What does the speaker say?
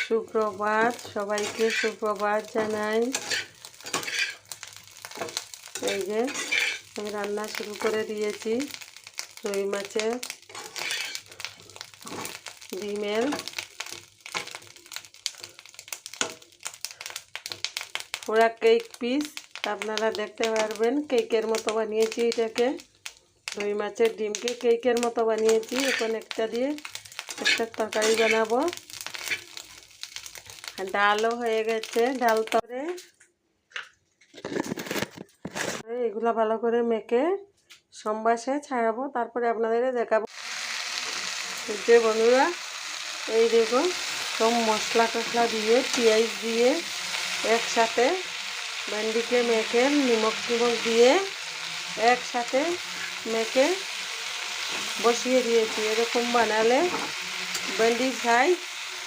সুপ্রভাত, সবাইকে সুপ্রভাত জানাই। এই যে আমি রান্না শুরু করে দিয়েছি রুই মাছের ডিমের পুরা কেক পিস। আপনারা দেখতে পারবেন কেকের মতো বানিয়েছি এটাকে। রুই মাছের ডিমকে কেকের মতো বানিয়েছি। এখন একটা দিয়ে একটা তরকারি বানাবো। ডালও হয়ে গেছে, ডাল তরে এগুলো ভালো করে মেখে সম্বাসে ছাড়াবো, তারপরে আপনাদের দেখাবো। যে বন্ধুরা, এই দেখুন সব মশলা টশলা দিয়ে পেঁয়াজ দিয়ে একসাথে ভেন্ডিকে মেখে নিমক দিয়ে একসাথে মেখে বসিয়ে দিয়েছি। এরকম বানালে ভেন্ডি ফ্রাই